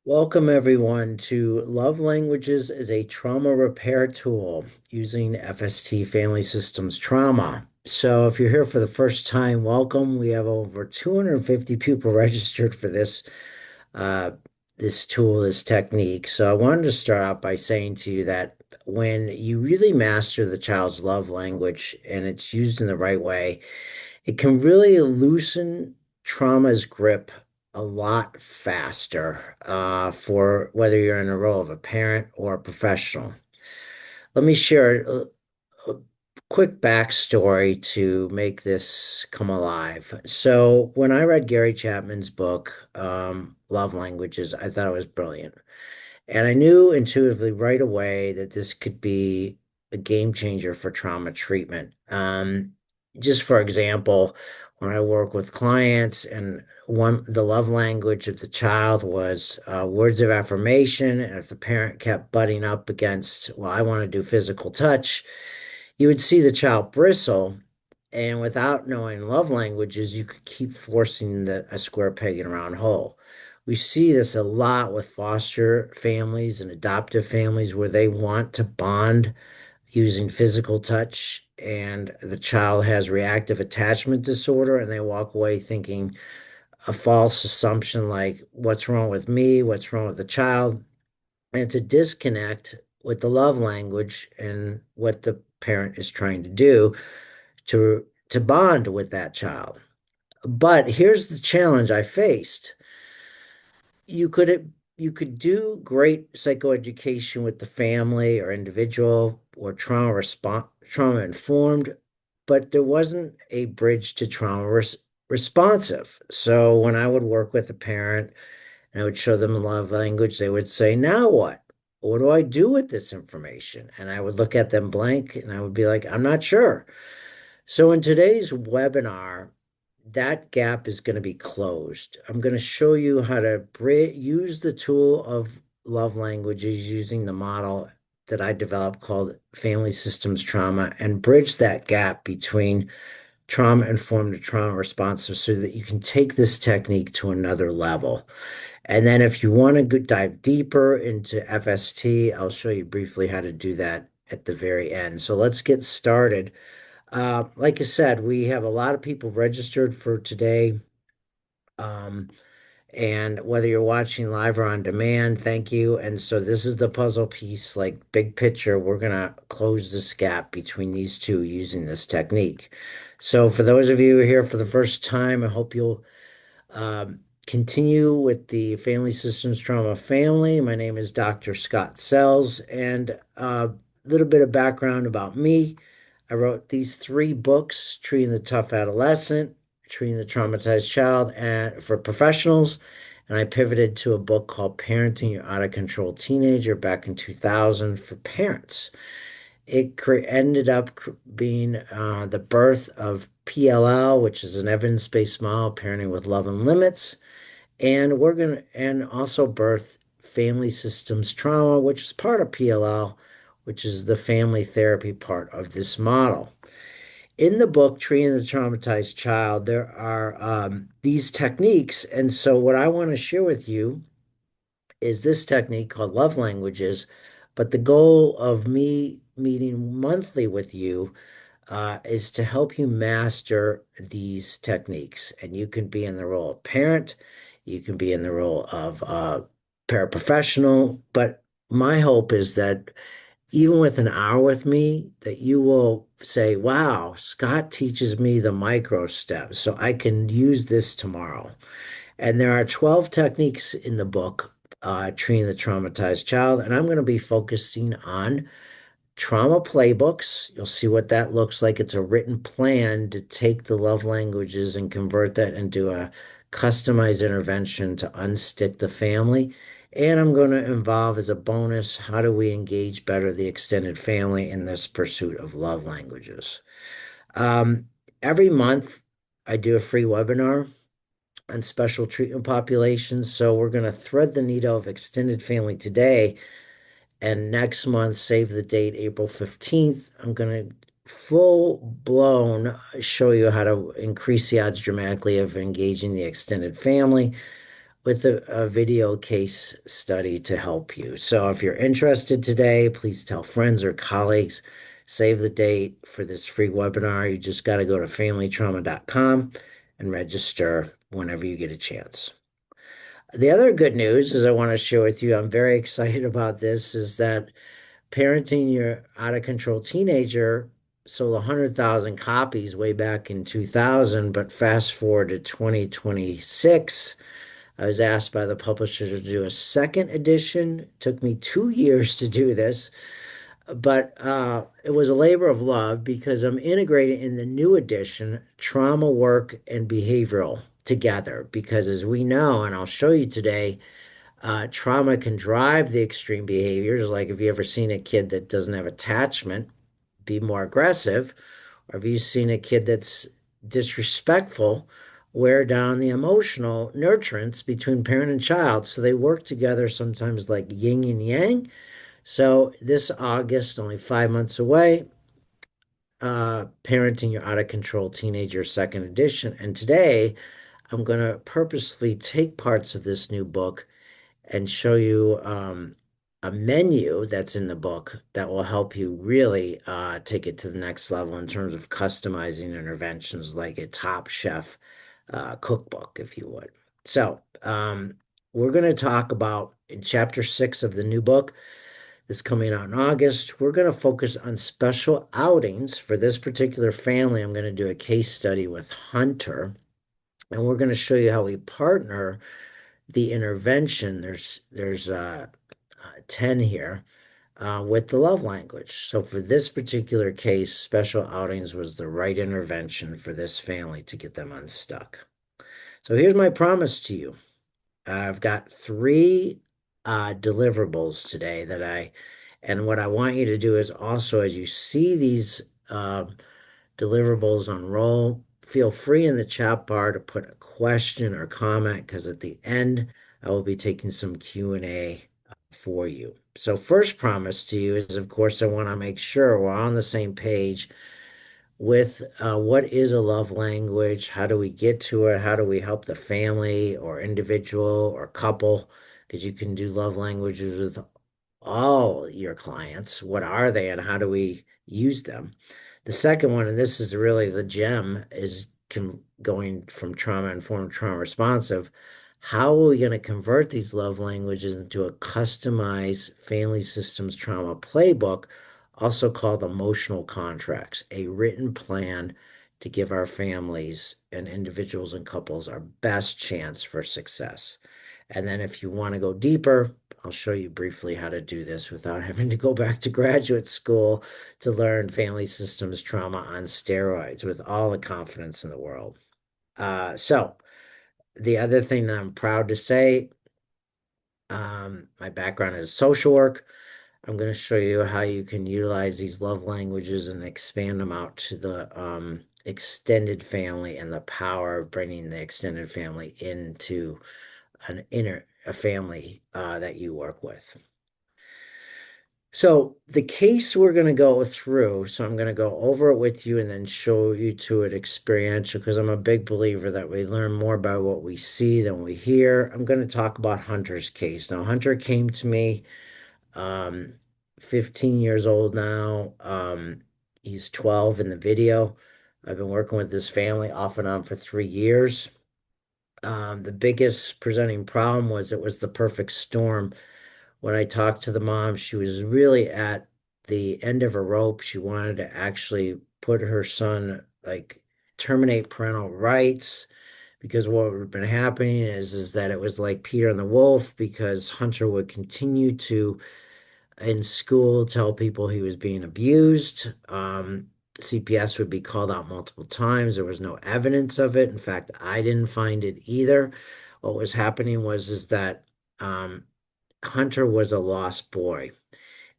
Welcome, everyone, to Love Languages as a Trauma Repair Tool using FST Family Systems Trauma. So, if you're here for the first time, welcome. We have over 250 people registered for uh, this tool, this technique. So, I wanted to start out by saying to you that when you really master the child's love language and it's used in the right way, it can really loosen trauma's grip a lot faster for whether you're in the role of a parent or a professional. Let me share a quick backstory to make this come alive. So, when I read Gary Chapman's book, Love Languages, I thought it was brilliant. And I knew intuitively right away that this could be a game changer for trauma treatment. Just for example, when I work with clients and the love language of the child was words of affirmation, and if the parent kept butting up against, well, I want to do physical touch, you would see the child bristle. And without knowing love languages, you could keep forcing a square peg in a round hole. We see this a lot with foster families and adoptive families where they want to bond using physical touch, and the child has reactive attachment disorder, and they walk away thinking a false assumption like, what's wrong with me? What's wrong with the child? And it's a disconnect with the love language and what the parent is trying to do to bond with that child. But here's the challenge I faced. You could do great psychoeducation with the family or individual or trauma informed, but there wasn't a bridge to responsive. So when I would work with a parent and I would show them the love language, they would say, "Now what? What do I do with this information?" And I would look at them blank and I would be like, "I'm not sure." So in today's webinar, that gap is going to be closed. I'm going to show you how to use the tool of love languages using the model that I developed called Family Systems Trauma and bridge that gap between trauma informed and trauma responsive so that you can take this technique to another level. And then if you want to dive deeper into FST, I'll show you briefly how to do that at the very end. So let's get started. Like I said, we have a lot of people registered for today. Um, and whether you're watching live or on demand, thank you. And so this is the puzzle piece, like big picture. We're gonna close this gap between these two using this technique. So for those of you who are here for the first time, I hope you'll continue with the Family Systems Trauma family. My name is Dr. Scott Sells, and a little bit of background about me. I wrote these three books, Treating the Tough Adolescent, Treating the Traumatized Child, and for professionals. And I pivoted to a book called Parenting Your Out of Control Teenager back in 2000 for parents. Ended up being the birth of PLL, which is an evidence-based model, Parenting with Love and Limits. And also birth Family Systems Trauma, which is part of PLL, which is the family therapy part of this model. In the book, Treating the Traumatized Child, there are these techniques. And so, what I want to share with you is this technique called love languages. But the goal of me meeting monthly with you is to help you master these techniques. And you can be in the role of parent, you can be in the role of paraprofessional. But my hope is that even with an hour with me, that you will say, wow, Scott teaches me the micro steps, so I can use this tomorrow. And there are 12 techniques in the book, Treating the Traumatized Child. And I'm going to be focusing on trauma playbooks. You'll see what that looks like. It's a written plan to take the love languages and convert that into a customized intervention to unstick the family. And I'm going to involve as a bonus, how do we engage better the extended family in this pursuit of love languages? Um, every month, I do a free webinar on special treatment populations. So we're going to thread the needle of extended family today. And next month, save the date, April 15th, I'm going to full blown show you how to increase the odds dramatically of engaging the extended family. with a video case study to help you. So if you're interested today, please tell friends or colleagues. Save the date for this free webinar. You just got to go to familytrauma.com and register whenever you get a chance. The other good news is I want to share with you, I'm very excited about this, is that Parenting Your Out of Control Teenager sold 100,000 copies way back in 2000, but fast forward to 2026. I was asked by the publisher to do a second edition. It took me 2 years to do this, but it was a labor of love because I'm integrating in the new edition trauma work and behavioral together. Because as we know, and I'll show you today, trauma can drive the extreme behaviors. Like if you ever seen a kid that doesn't have attachment, be more aggressive, or have you seen a kid that's disrespectful, wear down the emotional nurturance between parent and child. So they work together sometimes like yin and yang. So this August, only 5 months away, Parenting Your Out of Control Teenager second edition. And today I'm going to purposely take parts of this new book and show you a menu that's in the book that will help you really take it to the next level in terms of customizing interventions like a Top Chef cookbook, if you would. So, we're going to talk about in chapter 6 of the new book that's coming out in August. We're going to focus on special outings for this particular family. I'm going to do a case study with Hunter, and we're going to show you how we partner the intervention. There's 10 here with the love language. So for this particular case, special outings was the right intervention for this family to get them unstuck. So here's my promise to you. I've got three deliverables today and what I want you to do is also, as you see these deliverables unroll, feel free in the chat bar to put a question or comment because at the end, I will be taking some Q&A for you. So first promise to you is, of course, I want to make sure we're on the same page with what is a love language? How do we get to it? How do we help the family or individual or couple? Because you can do love languages with all your clients. What are they and how do we use them? The second one, and this is really the gem, is going from trauma informed, trauma responsive. How are we going to convert these love languages into a customized family systems trauma playbook, also called emotional contracts, a written plan to give our families and individuals and couples our best chance for success? And then if you want to go deeper, I'll show you briefly how to do this without having to go back to graduate school to learn family systems trauma on steroids with all the confidence in the world. So the other thing that I'm proud to say, my background is social work. I'm going to show you how you can utilize these love languages and expand them out to the extended family and the power of bringing the extended family into a family that you work with. So the case we're going to go through, so I'm going to go over it with you and then show you to it experiential because I'm a big believer that we learn more about what we see than we hear. I'm going to talk about Hunter's case. Now, Hunter came to me, um, 15 years old now. He's 12 in the video. I've been working with this family off and on for 3 years. The biggest presenting problem was it was the perfect storm. When I talked to the mom, she was really at the end of her rope. She wanted to actually put her son, like, terminate parental rights because what had been happening is that it was like Peter and the Wolf because Hunter would continue to in school tell people he was being abused. CPS would be called out multiple times. There was no evidence of it. In fact, I didn't find it either. What was happening was is that Hunter was a lost boy.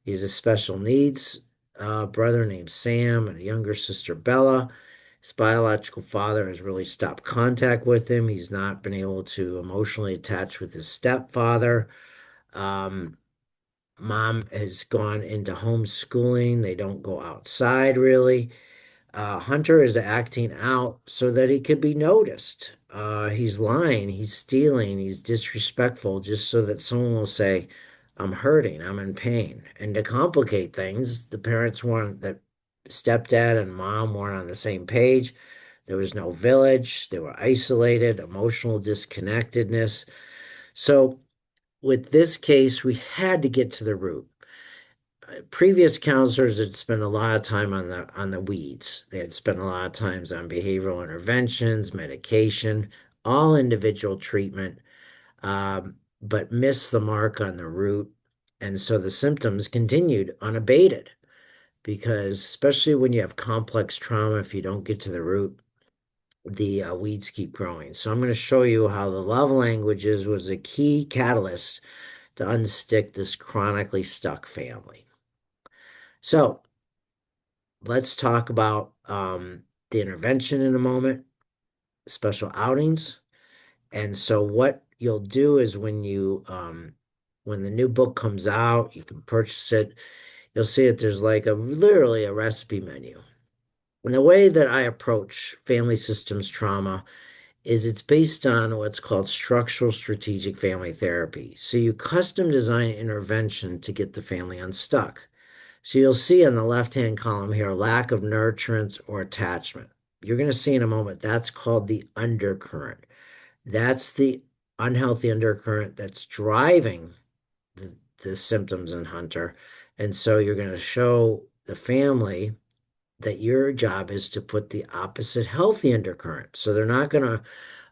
He's a special needs brother named Sam and a younger sister Bella. His biological father has really stopped contact with him. He's not been able to emotionally attach with his stepfather. Um, Mom has gone into homeschooling. They don't go outside really. Hunter is acting out so that he could be noticed. He's lying, he's stealing, he's disrespectful just so that someone will say, I'm hurting, I'm in pain. And to complicate things, the parents weren't, that stepdad and mom weren't on the same page. There was no village, they were isolated, emotional disconnectedness. So, with this case, we had to get to the root. Previous counselors had spent a lot of time on the weeds. They had spent a lot of times on behavioral interventions, medication, all individual treatment, but missed the mark on the root. And so the symptoms continued unabated because, especially when you have complex trauma, if you don't get to the root, the weeds keep growing. So I'm going to show you how the love languages was a key catalyst to unstick this chronically stuck family. So let's talk about the intervention in a moment, special outings. And so what you'll do is when the new book comes out, you can purchase it. You'll see that there's like a literally a recipe menu. And the way that I approach family systems trauma is it's based on what's called structural strategic family therapy. So you custom design intervention to get the family unstuck. So you'll see on the left-hand column here, lack of nurturance or attachment. You're going to see in a moment, that's called the undercurrent. That's the unhealthy undercurrent that's driving the symptoms in Hunter. And so you're going to show the family that your job is to put the opposite healthy undercurrent. So they're not going to,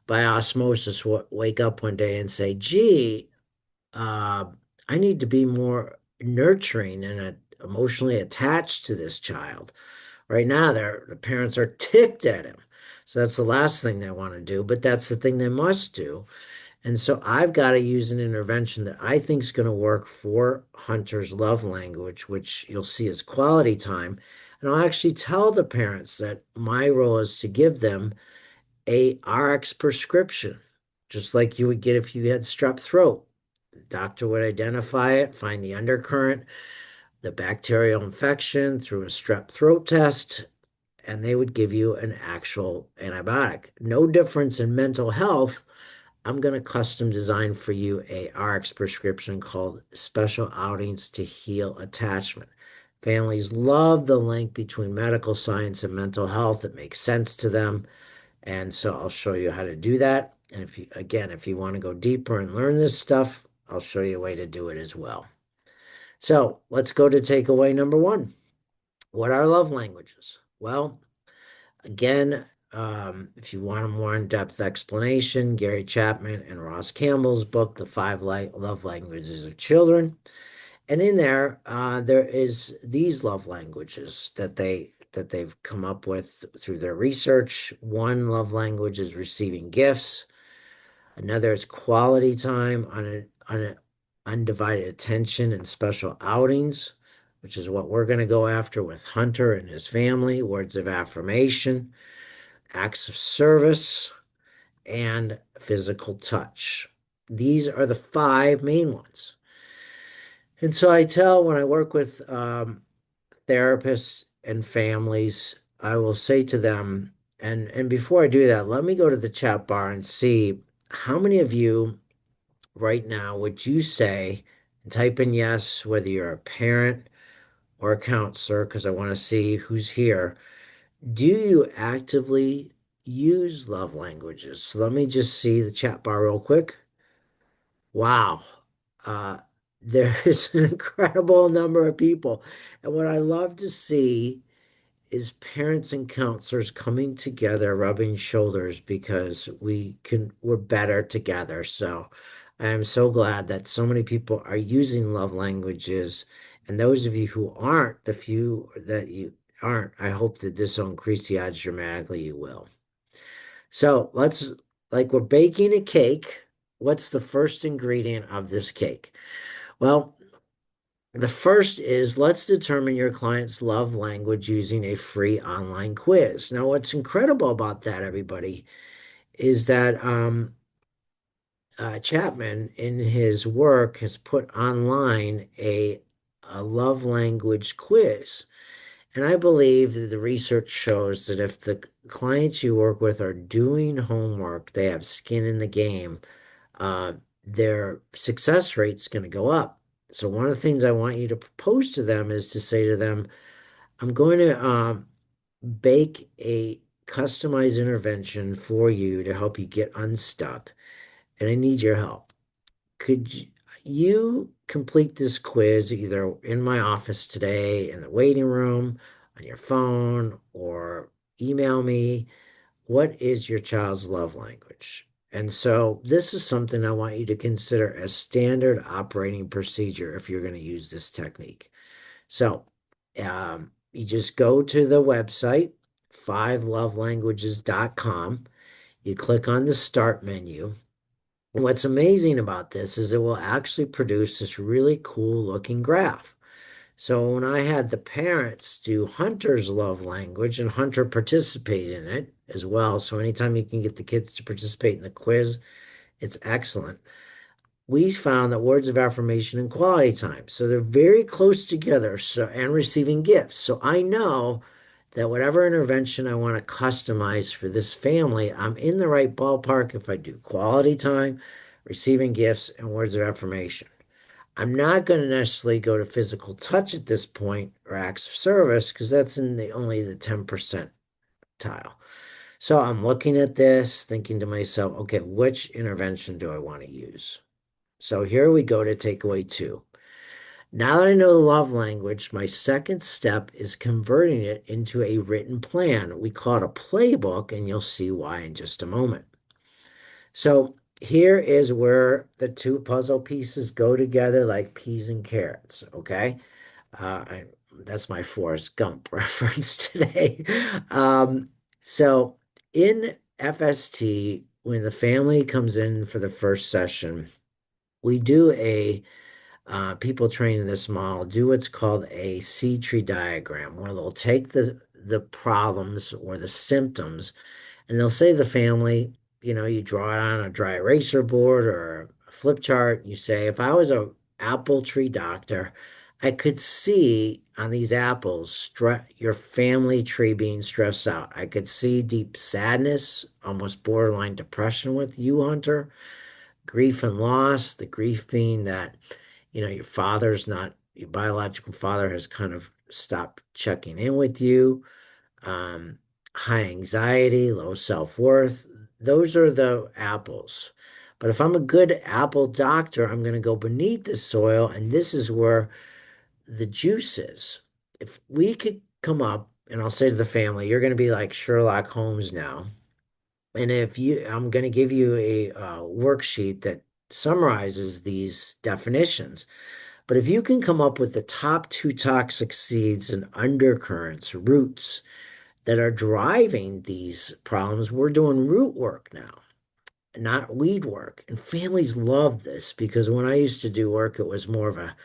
by osmosis, wake up one day and say, gee, uh, I need to be more nurturing and emotionally attached to this child. Right now, the parents are ticked at him. So that's the last thing they want to do, but that's the thing they must do. And so I've got to use an intervention that I think is going to work for Hunter's love language, which you'll see as quality time. And I'll actually tell the parents that my role is to give them a RX prescription, just like you would get if you had strep throat. The doctor would identify it, find the undercurrent, the bacterial infection through a strep throat test, and they would give you an actual antibiotic. No difference in mental health. I'm going to custom design for you a RX prescription called Special Outings to Heal Attachment. Families love the link between medical science and mental health. It makes sense to them. And so I'll show you how to do that. And if you want to go deeper and learn this stuff, I'll show you a way to do it as well. So let's go to takeaway number one. What are love languages? Well, again, if you want a more in-depth explanation, Gary Chapman and Ross Campbell's book, The Five Love Languages of Children. And in there, there is these love languages that they've come up with through their research. One love language is receiving gifts. Another is quality time on a undivided attention and special outings, which is what we're going to go after with Hunter and his family. Words of affirmation, acts of service, and physical touch. These are the five main ones. And so I tell when I work with therapists and families, I will say to them, and before I do that, let me go to the chat bar and see how many of you right now would you say, type in yes, whether you're a parent or a counselor, because I want to see who's here. Do you actively use love languages? So let me just see the chat bar real quick. Wow. Uh, there is an incredible number of people. And what I love to see is parents and counselors coming together, rubbing shoulders because we're better together. So I am so glad that so many people are using love languages. And those of you who aren't, the few that you aren't, I hope that this will increase the odds dramatically you will. So like we're baking a cake. What's the first ingredient of this cake? Well, the first is let's determine your client's love language using a free online quiz. Now, what's incredible about that, everybody, is that Chapman, in his work, has put online a love language quiz. And I believe that the research shows that if the clients you work with are doing homework, they have skin in the game, uh, their success rate's going to go up. So one of the things I want you to propose to them is to say to them, I'm going to bake a customized intervention for you to help you get unstuck, and I need your help. Could you complete this quiz either in my office today, in the waiting room, on your phone, or email me? What is your child's love language? And so this is something I want you to consider as standard operating procedure if you're going to use this technique. So you just go to the website, fivelovelanguages.com. You click on the start menu. And what's amazing about this is it will actually produce this really cool looking graph. So when I had the parents do Hunter's love language and Hunter participate in it as well. So anytime you can get the kids to participate in the quiz, it's excellent. We found that words of affirmation and quality time. So they're very close together. So and receiving gifts. So I know that whatever intervention I want to customize for this family, I'm in the right ballpark if I do quality time, receiving gifts, and words of affirmation. I'm not going to necessarily go to physical touch at this point or acts of service because that's in the only the 10% tile. So I'm looking at this, thinking to myself, okay, which intervention do I want to use? So here we go to takeaway two. Now that I know the love language, my second step is converting it into a written plan. We call it a playbook, and you'll see why in just a moment. So here is where the two puzzle pieces go together like peas and carrots, okay? I, that's my Forrest Gump reference today. So in FST, when the family comes in for the first session, we do a people trained in this model do what's called a seed tree diagram, where they'll take the problems or the symptoms, and they'll say to the family, you draw it on a dry eraser board or a flip chart. You say, if I was a apple tree doctor, I could see on these apples your family tree being stressed out. I could see deep sadness, almost borderline depression with you, Hunter, grief and loss, the grief being that your father's not, your biological father has kind of stopped checking in with you. Um, High anxiety, low self-worth. Those are the apples. But if I'm a good apple doctor, I'm going to go beneath the soil, and this is where the juice is. If we could come up, and I'll say to the family, you're going to be like Sherlock Holmes now. And I'm going to give you a worksheet that summarizes these definitions. But if you can come up with the top two toxic seeds and undercurrents, roots that are driving these problems, we're doing root work now, not weed work. And families love this because when I used to do work, it was more of a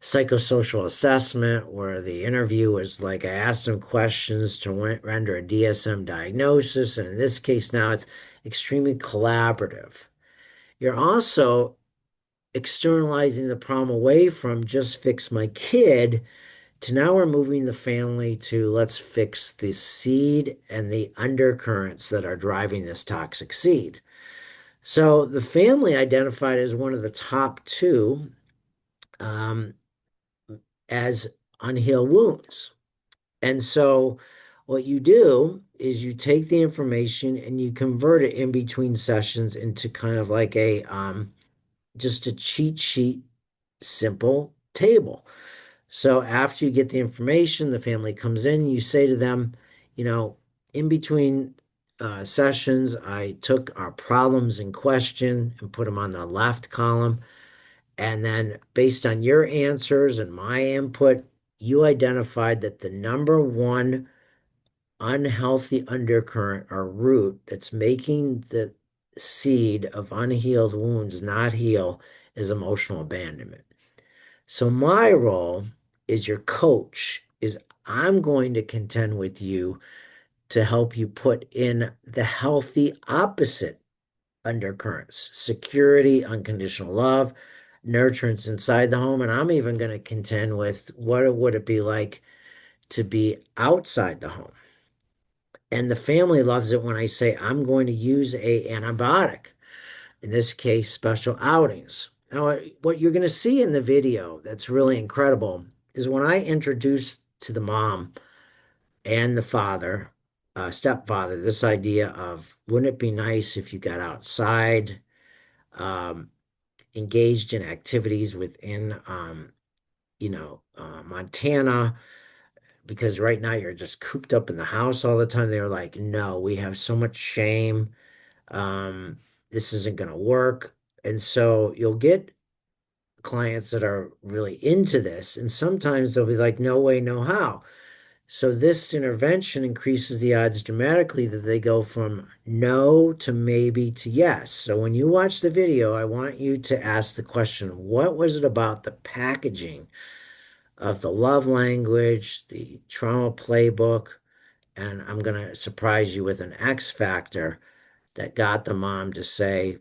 psychosocial assessment where the interview was like I asked them questions to render a DSM diagnosis. And in this case, now it's extremely collaborative. You're also externalizing the problem away from just fix my kid to now we're moving the family to let's fix the seed and the undercurrents that are driving this toxic seed. So the family identified as one of the top two um, as unhealed wounds. And so what you do is you take the information and you convert it in between sessions into kind of like a just a cheat sheet, simple table. So after you get the information, the family comes in, you say to them, you know, in between sessions, I took our problems in question and put them on the left column. And then based on your answers and my input, you identified that the number one unhealthy undercurrent or root that's making the seed of unhealed wounds not heal is emotional abandonment. So my role is your coach is I'm going to contend with you to help you put in the healthy opposite undercurrents, security, unconditional love, nurturance inside the home. And I'm even going to contend with what would it be like to be outside the home. And the family loves it when I say, I'm going to use a antibiotic, in this case, special outings. Now, what you're going to see in the video that's really incredible is when I introduce to the mom and the father, stepfather, this idea of wouldn't it be nice if you got outside, um, engaged in activities within, Montana, because right now you're just cooped up in the house all the time. They're like, no, we have so much shame. Um, this isn't going to work. And so you'll get clients that are really into this, and sometimes they'll be like, no way, no how. So this intervention increases the odds dramatically that they go from no to maybe to yes. So when you watch the video, I want you to ask the question, what was it about the packaging of the love language, the trauma playbook, and I'm going to surprise you with an X factor that got the mom to say,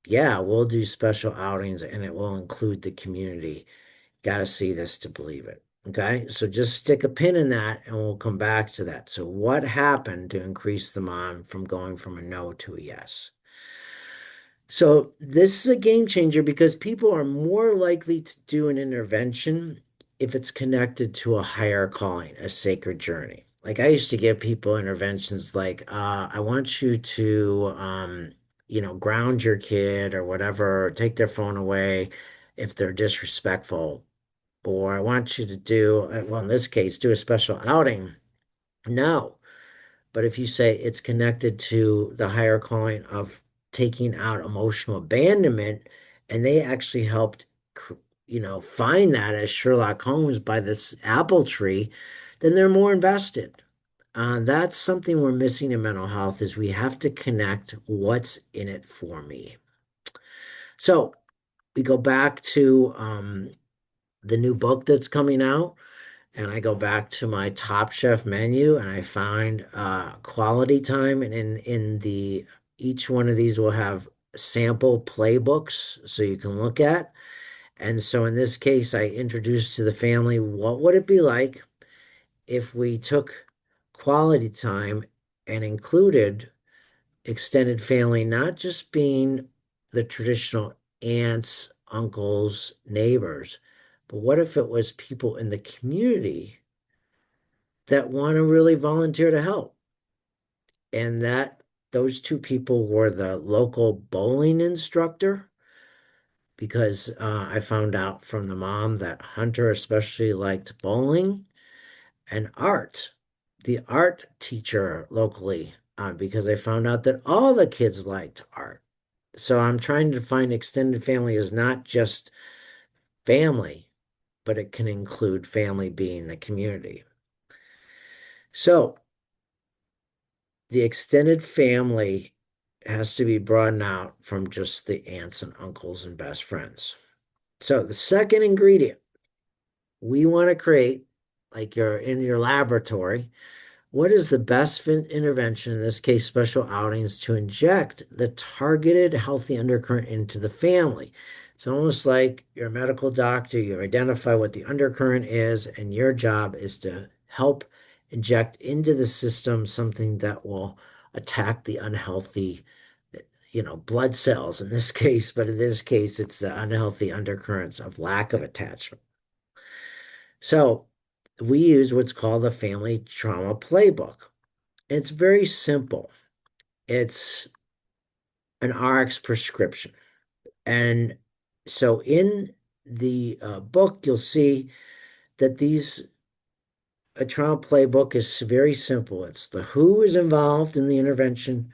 yeah, we'll do special outings and it will include the community. Got to see this to believe it. Okay. So just stick a pin in that and we'll come back to that. So, what happened to increase the mom from going from a no to a yes? So, this is a game changer because people are more likely to do an intervention if it's connected to a higher calling, a sacred journey. Like I used to give people interventions like, I want you to, ground your kid or whatever, or take their phone away if they're disrespectful, or I want you to do, well, in this case, do a special outing. No. But if you say it's connected to the higher calling of taking out emotional abandonment, and they actually helped, find that as Sherlock Holmes by this apple tree, then they're more invested. That's something we're missing in mental health is we have to connect what's in it for me. So we go back to the new book that's coming out, and I go back to my Top Chef menu and I find quality time, and in the each one of these will have sample playbooks so you can look at. And so in this case, I introduced to the family what would it be like if we took quality time and included extended family, not just being the traditional aunts, uncles, neighbors, but what if it was people in the community that want to really volunteer to help? And that those two people were the local bowling instructor, because I found out from the mom that Hunter especially liked bowling, and art, the art teacher locally, because I found out that all the kids liked art. So I'm trying to find extended family is not just family, but it can include family being the community. So the extended family has to be broadened out from just the aunts and uncles and best friends. So the second ingredient, we want to create, like you're in your laboratory, what is the best intervention, in this case, special outings, to inject the targeted healthy undercurrent into the family? It's almost like you're a medical doctor, you identify what the undercurrent is, and your job is to help inject into the system something that will attack the unhealthy, blood cells in this case, but in this case, it's the unhealthy undercurrents of lack of attachment. So we use what's called the Family Trauma Playbook. It's very simple. It's an RX prescription. And so in the book, you'll see that a trauma playbook is very simple. It's the who is involved in the intervention,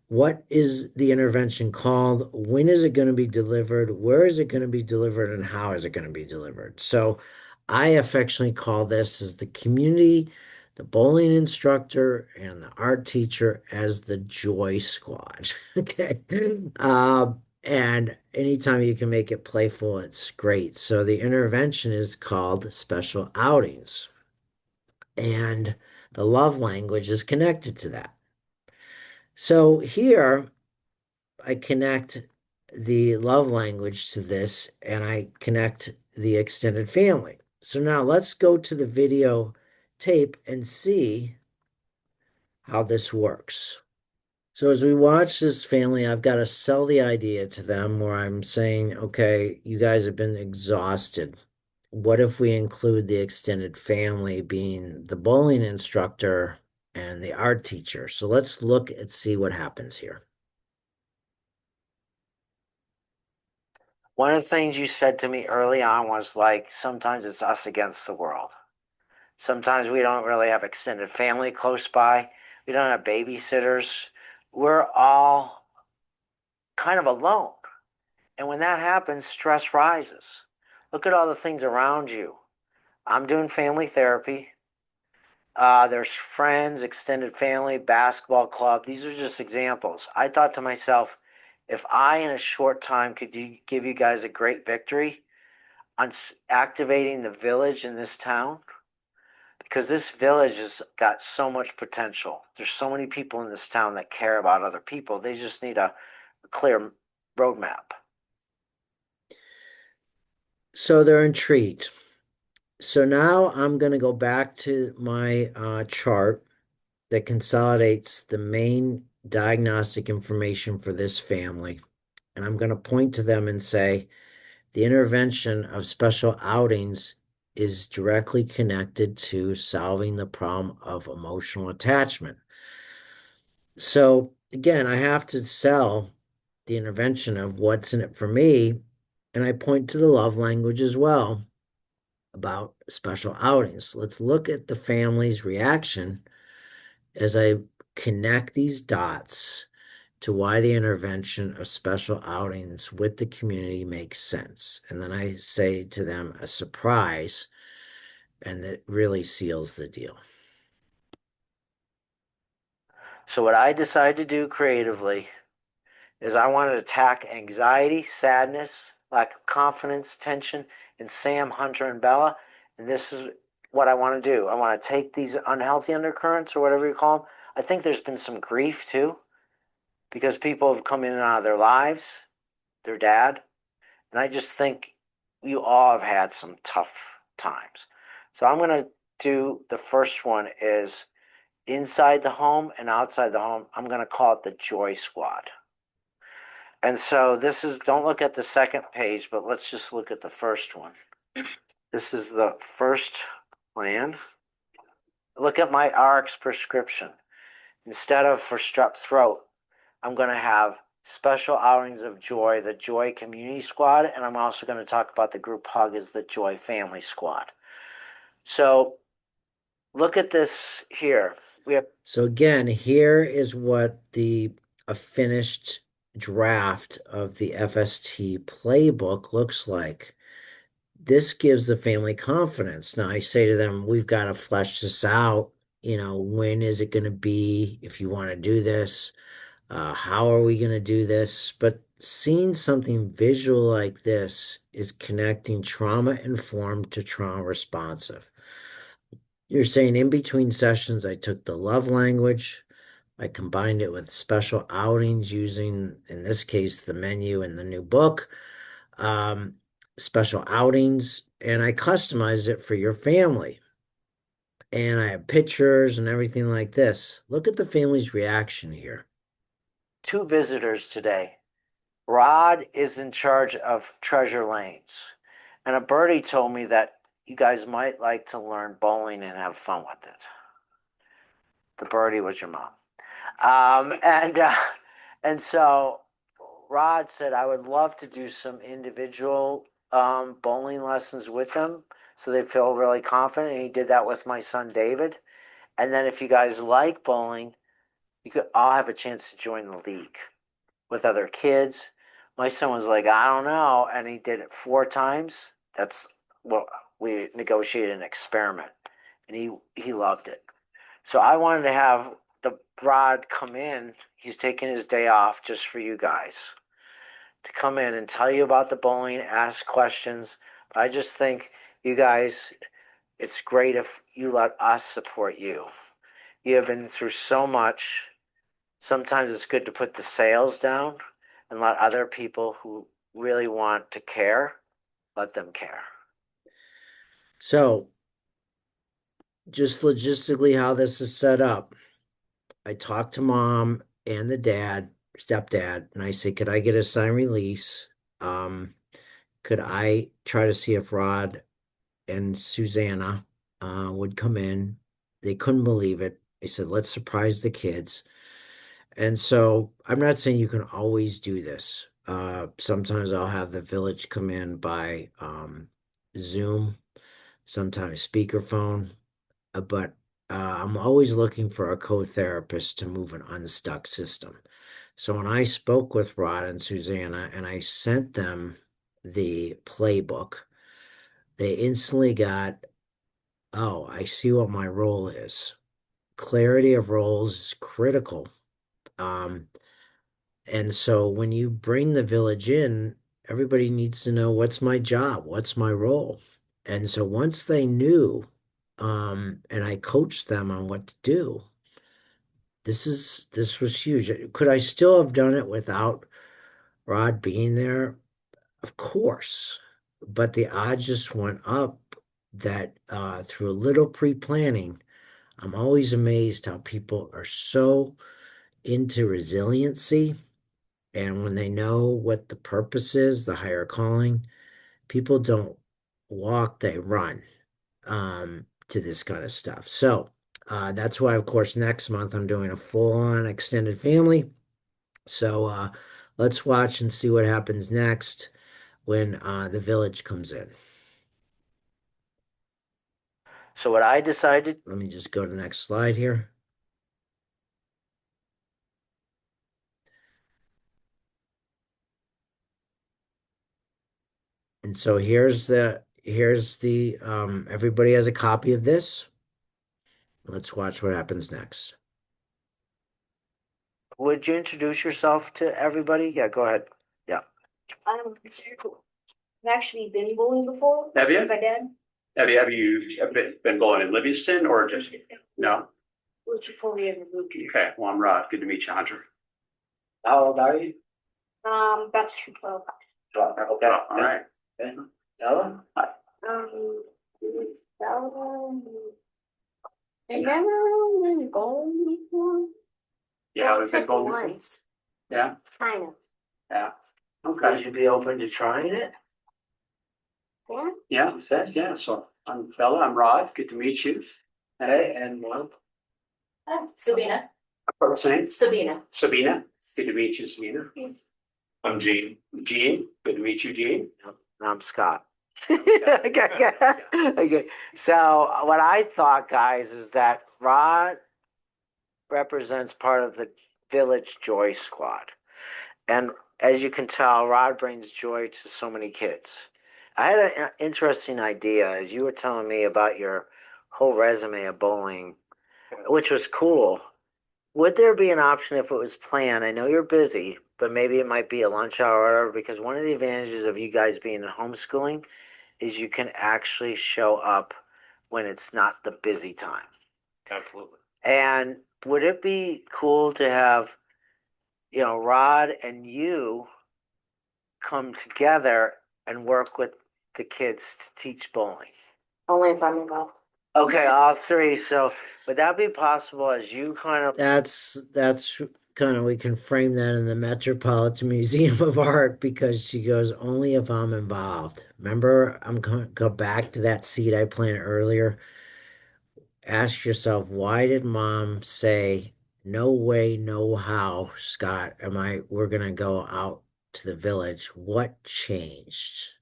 what is the intervention called, when is it going to be delivered, where is it going to be delivered, and how is it going to be delivered. So I affectionately call this as the community, the bowling instructor, and the art teacher as the joy squad. Okay. And anytime you can make it playful, it's great. So the intervention is called special outings, and the love language is connected to that. So here I connect the love language to this, and I connect the extended family. So now let's go to the video tape and see how this works. So as we watch this family, I've got to sell the idea to them where I'm saying, okay, you guys have been exhausted. What if we include the extended family being the bowling instructor and the art teacher? So let's look and see what happens here. One of the things you said to me early on was like, sometimes it's us against the world. Sometimes we don't really have extended family close by. We don't have babysitters. We're all kind of alone. And when that happens, stress rises. Look at all the things around you. I'm doing family therapy. There's friends, extended family, basketball club. These are just examples. I thought to myself, if I, in a short time, could give you guys a great victory on activating the village in this town, because this village has got so much potential. There's so many people in this town that care about other people. They just need a clear roadmap. So they're intrigued. So now I'm going to go back to my chart that consolidates the main diagnostic information for this family. And I'm going to point to them and say the intervention of special outings is directly connected to solving the problem of emotional attachment. So again, I have to sell the intervention of what's in it for me. And I point to the love language as well about special outings. Let's look at the family's reaction as I connect these dots to why the intervention of special outings with the community makes sense. And then I say to them a surprise, and it really seals the deal. So, what I decided to do creatively is I wanted to attack anxiety, sadness, lack of confidence, tension in Sam, Hunter, and Bella. And this is what I want to do. I want to take these unhealthy undercurrents, or whatever you call them. I think there's been some grief too, because people have come in and out of their lives, their dad. And I just think you all have had some tough times. So I'm going to do the first one is inside the home and outside the home. I'm going to call it the Joy Squad. And so this is, don't look at the second page, but let's just look at the first one. This is the first plan. Look at my RX prescription. Instead of for strep throat, I'm going to have special outings of joy, the Joy Community Squad, and I'm also going to talk about the group hug as the Joy Family Squad. So look at this here. So again, here is what a finished draft of the FST playbook looks like. This gives the family confidence. Now I say to them, we've got to flesh this out. When is it going to be if you want to do this? How are we going to do this? But seeing something visual like this is connecting trauma informed to trauma responsive. You're saying in between sessions, I took the love language, I combined it with special outings using, in this case, the menu in the new book, um, special outings, and I customized it for your family. And I have pictures and everything like this. Look at the family's reaction here. Two visitors today. Rod is in charge of treasure lanes. And a birdie told me that you guys might like to learn bowling and have fun with it. The birdie was your mom. And so Rod said, I would love to do some individual bowling lessons with them so they feel really confident. And he did that with my son, David. And then if you guys like bowling, you could all have a chance to join the league with other kids. My son was like, I don't know. And he did it 4 times. That's what we negotiated an experiment. And he loved it. So I wanted to have the Rod come in. He's taking his day off just for you guys to come in and tell you about the bowling, ask questions. But I just think you guys, it's great if you let us support you. You have been through so much. Sometimes it's good to put the sails down and let other people who really want to care, let them care. So just logistically how this is set up. I talked to mom and the dad, stepdad, and I said, could I get a signed release? Um, could I try to see if Rod and Susanna would come in? They couldn't believe it. They said, let's surprise the kids. And so I'm not saying you can always do this. Sometimes I'll have the village come in by Zoom, sometimes speakerphone, but I'm always looking for a co-therapist to move an unstuck system. So when I spoke with Rod and Susanna and I sent them the playbook, they instantly got, oh, I see what my role is. Clarity of roles is critical. Um, and so when you bring the village in, everybody needs to know what's my job, what's my role. And so once they knew, and I coached them on what to do, this was huge. Could I still have done it without Rod being there? Of course. But the odds just went up that through a little pre-planning, I'm always amazed how people are so into resiliency. And when they know what the purpose is, the higher calling, people don't walk, they run to this kind of stuff. So that's why, of course, next month I'm doing a full-on extended family. So let's watch and see what happens next when the village comes in. So what I decided, let me just go to the next slide here. And so here's the everybody has a copy of this. Let's watch what happens next. Would you introduce yourself to everybody? Yeah, go ahead. Yeah. I've actually been bullied before. Have you? With my dad. Have you been born in Livingston or just no? Was before we ever moved here. Okay, well, I'm Rod. Good to meet you, Hunter. How old are you? About to turn 12. 12. Okay. All right. Okay. Ella? Hi. They never really go before. Yeah, Well, we've been except going. once. Yeah, Kind of. yeah. Would Okay. you be open to trying it? Yeah. Yeah, it says, yeah. So I'm Bella. I'm Rod. Good to meet you. Okay, and one. Sabina. What's your name? Sabina. Sabina. Good to meet you, Sabina. I'm Gene. Gene. Good to meet you, Gene. I'm Scott. Okay. Okay. So what I thought, guys, is that Rod represents part of the Village Joy Squad. And as you can tell, Rod brings joy to so many kids. I had an interesting idea as you were telling me about your whole resume of bowling, which was cool. Would there be an option if it was planned? I know you're busy, but maybe it might be a lunch hour or whatever, because one of the advantages of you guys being in homeschooling is you can actually show up when it's not the busy time. Absolutely. And would it be cool to have, Rod and you come together and work with the kids to teach bowling? Only if I'm involved. Okay, all three. So would that be possible as you kind of that's kind of we can frame that in the Metropolitan Museum of Art because she goes, only if I'm involved. Remember, I'm going to go back to that seed I planted earlier. Ask yourself, why did mom say, no way, no how, Scott, we're gonna go out to the village? What changed?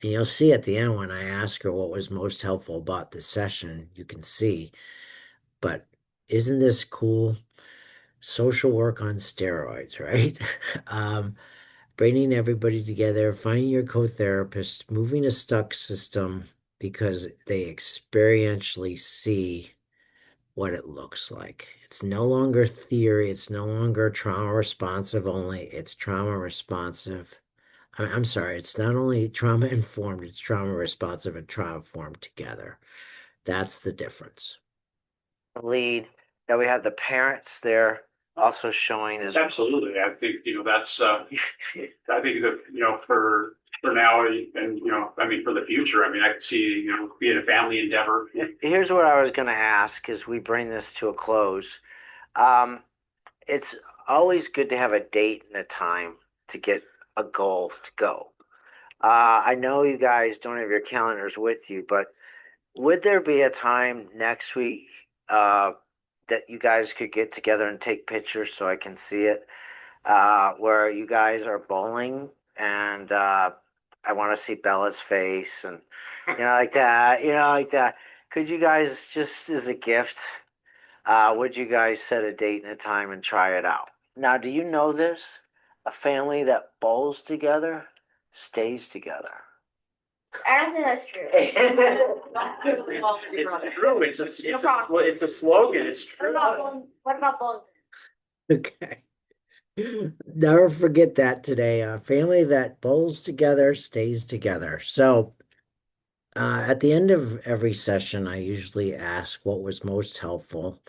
And you'll see at the end when I ask her what was most helpful about the session, you can see. But isn't this cool? Social work on steroids, right? um, Bringing everybody together, finding your co-therapist, moving a stuck system because they experientially see what it looks like. It's no longer theory, it's no longer trauma responsive only, it's trauma responsive. I'm sorry, it's not only trauma informed, it's trauma responsive and trauma informed together. That's the difference. Lead that we have the parents there also showing as Absolutely. I think, that's, I think that, for for now and, I mean, for the future. I mean, I could see, being a family endeavor. Here's what I was going to ask as we bring this to a close. Um, it's always good to have a date and a time to get a goal to go. I know you guys don't have your calendars with you, but would there be a time next week uh, that you guys could get together and take pictures so I can see it? Where you guys are bowling and I want to see Bella's face and like that, like that. Could you guys just as a gift, would you guys set a date and a time and try it out? Now, do you know this? A family that bowls together stays together. I don't think that's true. It's true. It's a slogan. It's true. What about bowling? Okay. Never forget that today. A family that bowls together stays together. So, at the end of every session, I usually ask what was most helpful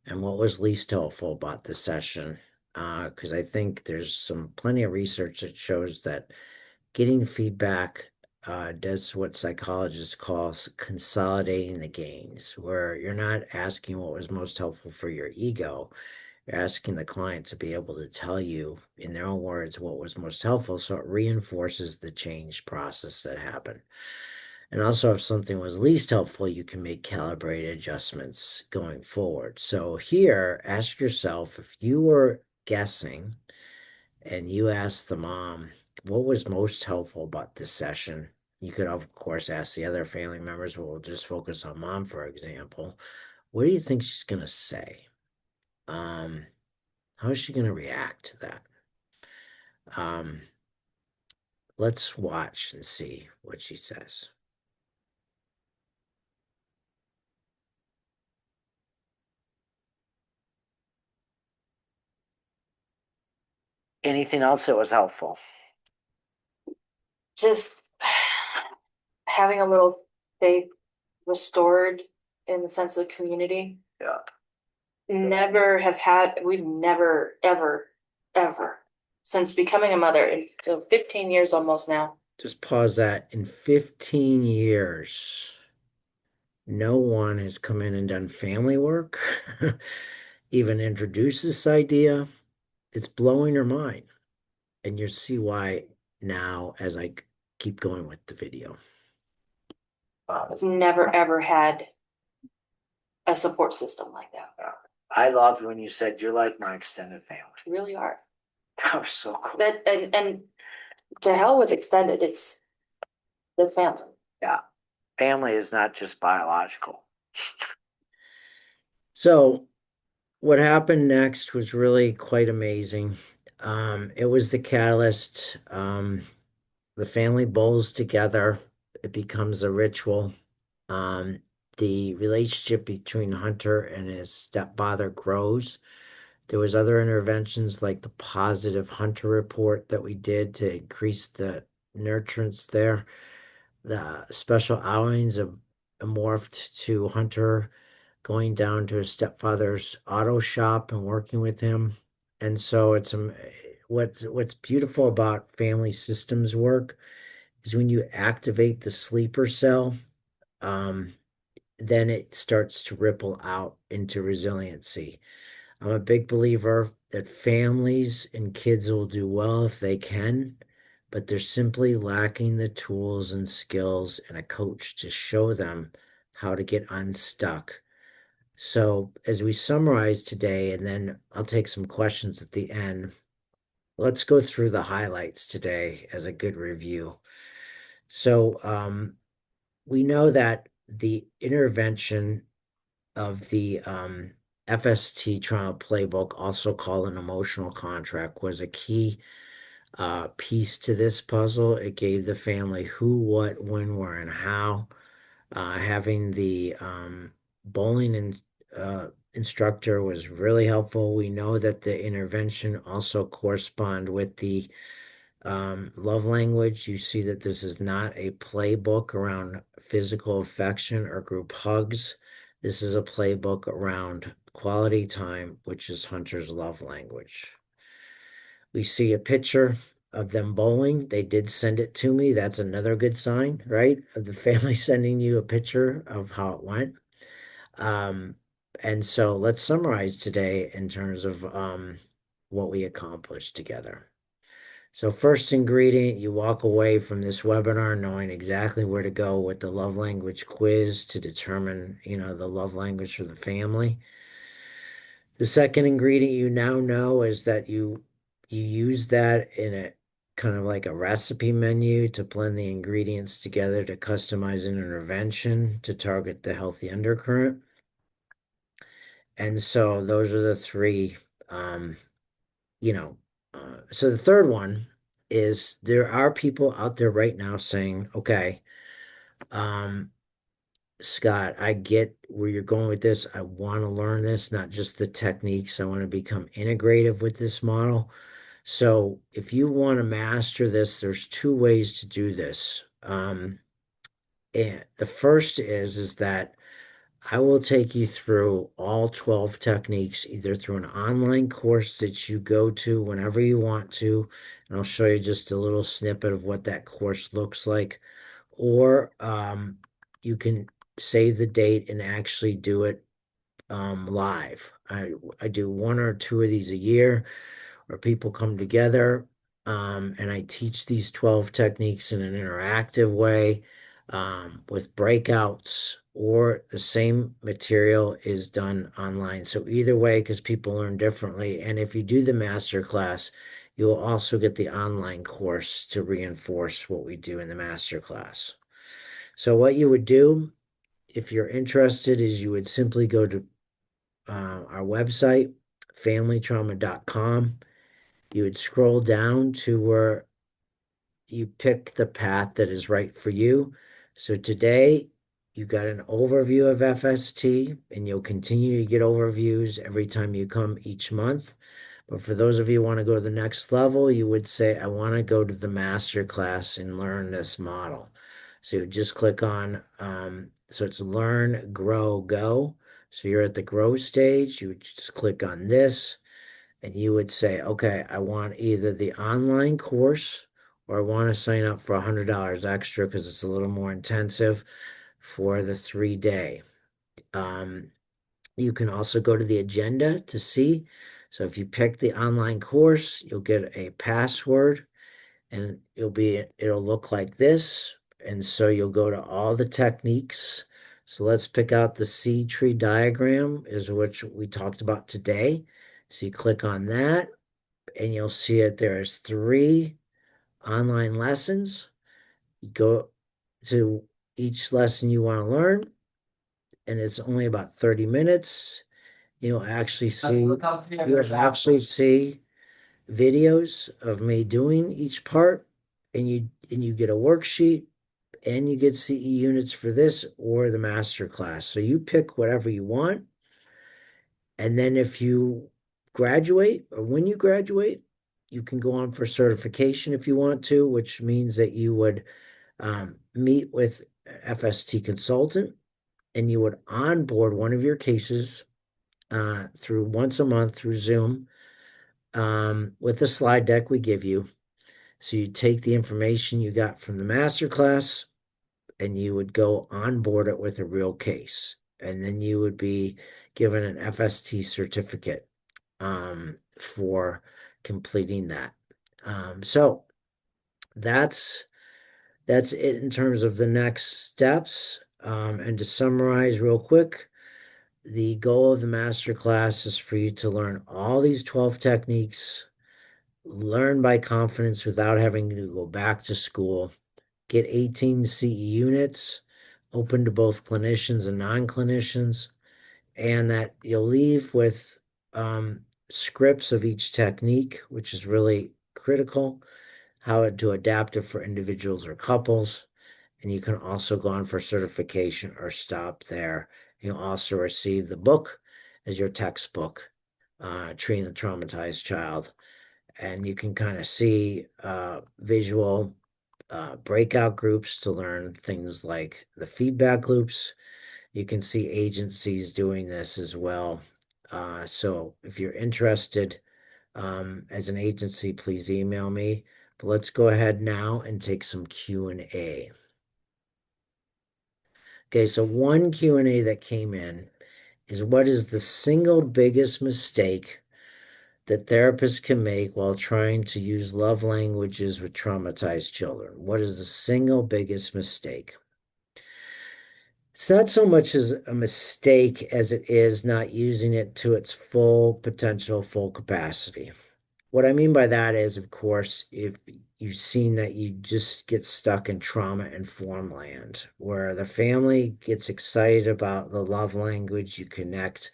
and what was least helpful about the session. Because I think there's some plenty of research that shows that getting feedback does what psychologists call consolidating the gains, where you're not asking what was most helpful for your ego. You're asking the client to be able to tell you in their own words what was most helpful, so it reinforces the change process that happened. And also, if something was least helpful, you can make calibrated adjustments going forward. So here, ask yourself if you were guessing and you asked the mom what was most helpful about this session. You could, of course, ask the other family members, but we'll just focus on mom, for example. What do you think she's going to say? How is she going to react to that? Um, let's watch and see what she says. Anything else that was helpful? Just having a little faith restored in the sense of community. Yeah. We've never, ever, since becoming a mother, so 15 years almost now. Just pause that. In 15 years, no one has come in and done family work, even introduced this idea. It's blowing her mind. And you'll see why now as I keep going with the video. I've never, ever had a support system like that. I loved when you said you're like my extended family. Really are. That was so cool. But and to hell with extended, it's family. Yeah. Family is not just biological. So what happened next was really quite amazing. It was the catalyst. The family bowls together. It becomes a ritual. Um, the relationship between Hunter and his stepfather grows. There was other interventions like the positive Hunter report that we did to increase the nurturance there. The special outings of morphed to Hunter going down to his stepfather's auto shop and working with him. And so it's what's beautiful about family systems work is when you activate the sleeper cell, um, then it starts to ripple out into resiliency. I'm a big believer that families and kids will do well if they can, but they're simply lacking the tools and skills and a coach to show them how to get unstuck. So, as we summarize today, and then I'll take some questions at the end, let's go through the highlights today as a good review. So, we know that the intervention of the FST Trauma Playbook, also called an emotional contract, was a key piece to this puzzle. It gave the family who, what, when, where, and how. Having the bowling instructor was really helpful. We know that the intervention also correspond with the love language. You see that this is not a playbook around physical affection or group hugs. This is a playbook around quality time, which is Hunter's love language. We see a picture of them bowling. They did send it to me. That's another good sign, right? Of the family sending you a picture of how it went. Um, and so let's summarize today in terms of what we accomplished together. So first ingredient, you walk away from this webinar knowing exactly where to go with the love language quiz to determine, the love language for the family. The second ingredient you now know is that you use that in a kind of like a recipe menu to blend the ingredients together to customize an intervention to target the healthy undercurrent. And so those are the three, um, you know, so the third one is there are people out there right now saying, okay, um, Scott, I get where you're going with this. I want to learn this, not just the techniques. I want to become integrative with this model. So if you want to master this, there's two ways to do this. And the first is that I will take you through all 12 techniques, either through an online course that you go to whenever you want to, and I'll show you just a little snippet of what that course looks like, or you can save the date and actually do it live. I do one or two of these a year where people come together and I teach these 12 techniques in an interactive way with breakouts, or the same material is done online. So either way, because people learn differently. And if you do the master class, you will also get the online course to reinforce what we do in the master class. So what you would do if you're interested is you would simply go to our website, familytrauma.com. You would scroll down to where you pick the path that is right for you. So today you got an overview of FST, and you'll continue to get overviews every time you come each month. But for those of you who want to go to the next level, you would say, I want to go to the master class and learn this model. So you just click on, so it's learn, grow, go. So you're at the grow stage. You would just click on this and you would say, okay, I want either the online course or I want to sign up for $100 extra because it's a little more intensive for the 3 day. You can also go to the agenda to see. So if you pick the online course, you'll get a password and it'll look like this. And so you'll go to all the techniques. So let's pick out the seed tree diagram, is which we talked about today. So you click on that and you'll see it. There's 3 online lessons. You go to each lesson you want to learn, and it's only about 30 minutes. You'll actually see videos of me doing each part, and you get a worksheet and you get CE units for this or the master class. So you pick whatever you want. And then if you graduate or when you graduate, you can go on for certification if you want to, which means that you would meet with FST consultant and you would onboard one of your cases through once a month through Zoom with the slide deck we give you. So you take the information you got from the master class and you would go onboard it with a real case. And then you would be given an FST certificate for completing that. So that's it in terms of the next steps. And to summarize real quick, the goal of the master class is for you to learn all these 12 techniques, learn by confidence without having to go back to school, get 18 CE units, open to both clinicians and non-clinicians, and that you'll leave with scripts of each technique, which is really critical, how to adapt it for individuals or couples. And you can also go on for certification or stop there. You'll also receive the book as your textbook, Treating the Traumatized Child. And you can kind of see visual breakout groups to learn things like the feedback loops. You can see agencies doing this as well. So if you're interested as an agency, please email me. But let's go ahead now and take some Q&A. Okay, so one Q&A that came in is, what is the single biggest mistake that therapists can make while trying to use love languages with traumatized children? What is the single biggest mistake? It's not so much as a mistake as it is not using it to its full potential, full capacity. What I mean by that is, of course, if you've seen that you just get stuck in trauma informed land, where the family gets excited about the love language, you connect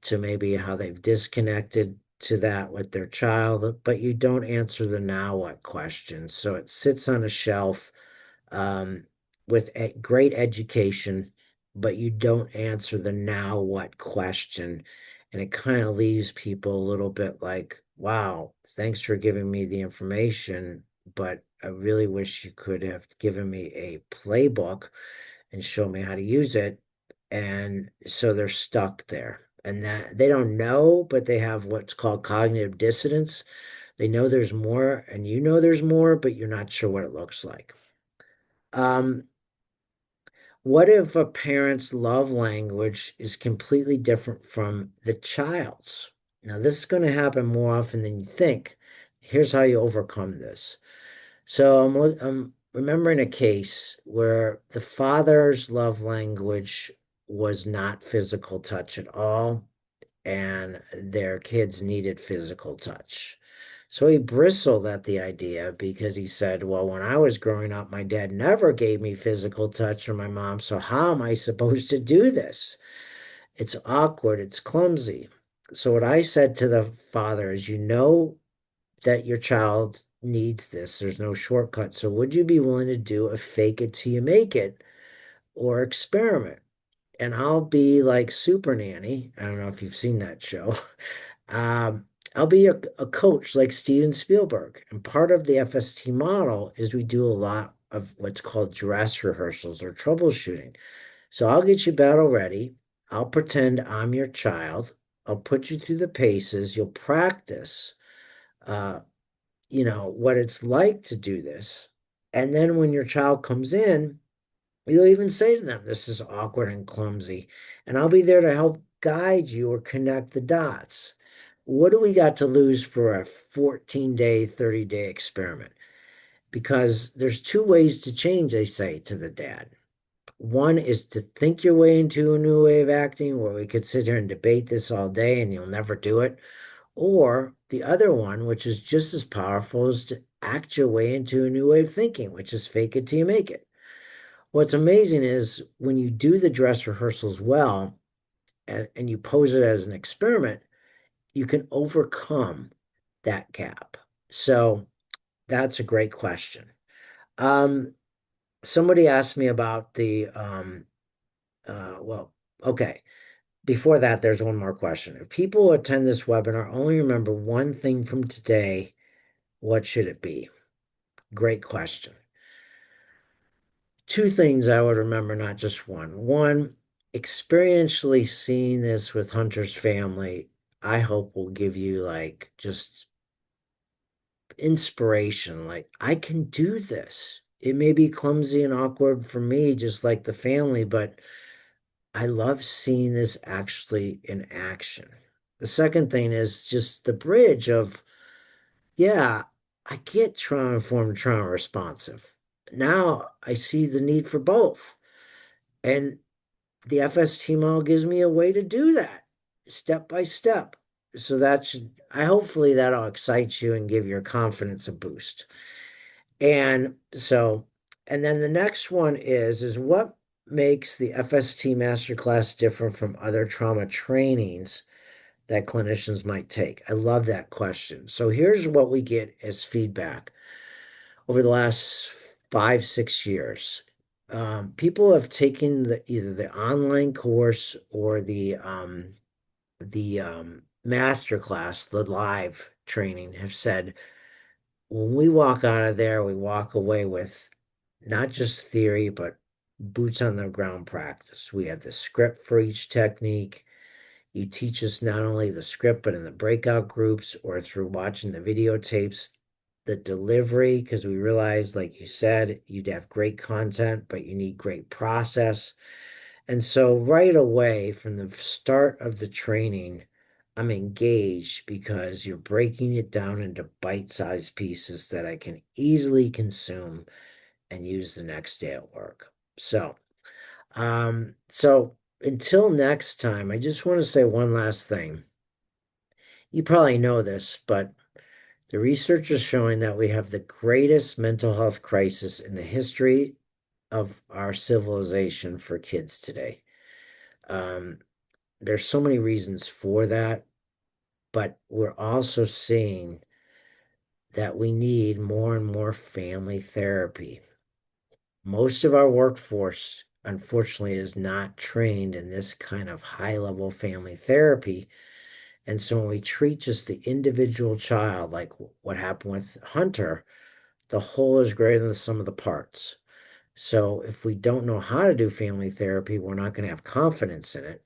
to maybe how they've disconnected to that with their child, but you don't answer the now what question. So it sits on a shelf um, with a great education, but you don't answer the now what question. And it kind of leaves people a little bit like, wow, thanks for giving me the information, but I really wish you could have given me a playbook and show me how to use it. And so they're stuck there. And that they don't know, but they have what's called cognitive dissonance. They know there's more, and you know there's more, but you're not sure what it looks like. Um, what if a parent's love language is completely different from the child's? Now, this is going to happen more often than you think. Here's how you overcome this. So I'm remembering a case where the father's love language was not physical touch at all, and their kids needed physical touch. So he bristled at the idea because he said, well, when I was growing up, my dad never gave me physical touch from my mom. So how am I supposed to do this? It's awkward, it's clumsy. So what I said to the father is, you know that your child needs this. There's no shortcut. So would you be willing to do a fake it till you make it or experiment? And I'll be like Super Nanny. I don't know if you've seen that show. Um, I'll be a coach like Steven Spielberg. And part of the FST model is we do a lot of what's called dress rehearsals or troubleshooting. So I'll get you battle ready. I'll pretend I'm your child. I'll put you through the paces. You'll practice, uh, what it's like to do this. And then when your child comes in, you'll even say to them, this is awkward and clumsy. And I'll be there to help guide you or connect the dots. What do we got to lose for a 14-day, 30-day experiment? Because there's two ways to change, they say to the dad. One is to think your way into a new way of acting, where we could sit here and debate this all day and you'll never do it. Or the other one, which is just as powerful, is to act your way into a new way of thinking, which is fake it till you make it. What's amazing is when you do the dress rehearsals well and you pose it as an experiment, you can overcome that gap. So that's a great question. Um, Somebody asked me about well, okay. Before that, there's one more question. If people who attend this webinar only remember one thing from today, what should it be? Great question. Two things I would remember, not just one. One, experientially seeing this with Hunter's family, I hope will give you like just inspiration. Like, I can do this. It may be clumsy and awkward for me, just like the family, but I love seeing this actually in action. The second thing is just the bridge of, yeah, I get trauma informed, trauma responsive. Now I see the need for both. And the FST model gives me a way to do that step by step. So that should, I hopefully that'll excite you and give your confidence a boost. And so, and then the next one is what makes the FST masterclass different from other trauma trainings that clinicians might take? I love that question. So here's what we get as feedback over the last 5, 6 years. People have taken either the online course or the master class, the live training, have said when we walk out of there, we walk away with not just theory, but boots on the ground practice. We have the script for each technique. You teach us not only the script, but in the breakout groups or through watching the videotapes. the delivery, because we realized, like you said, you'd have great content, but you need great process. And so right away from the start of the training, I'm engaged because you're breaking it down into bite-sized pieces that I can easily consume and use the next day at work. So until next time, I just want to say one last thing. You probably know this, but the research is showing that we have the greatest mental health crisis in the history of our civilization for kids today. Um, there's so many reasons for that, but we're also seeing that we need more and more family therapy. Most of our workforce, unfortunately, is not trained in this kind of high level family therapy. And so when we treat just the individual child, like what happened with Hunter, the whole is greater than the sum of the parts. So if we don't know how to do family therapy, we're not going to have confidence in it,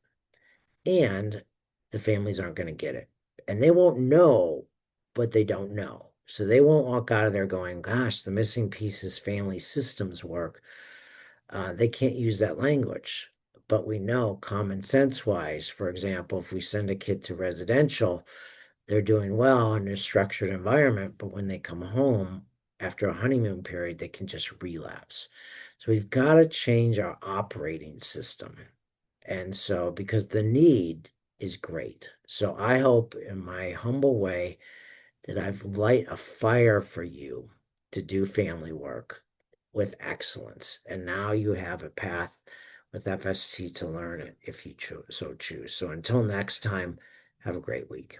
and the families aren't going to get it. And they won't know, but they don't know. So they won't walk out of there going, gosh, the missing piece is family systems work. They can't use that language. But we know common sense wise, for example, if we send a kid to residential, they're doing well in a structured environment, but when they come home after a honeymoon period, they can just relapse. So we've got to change our operating system. And so, because the need is great. So I hope in my humble way that I've light a fire for you to do family work with excellence. And now you have a path with FST to learn it if you so choose. So until next time, have a great week.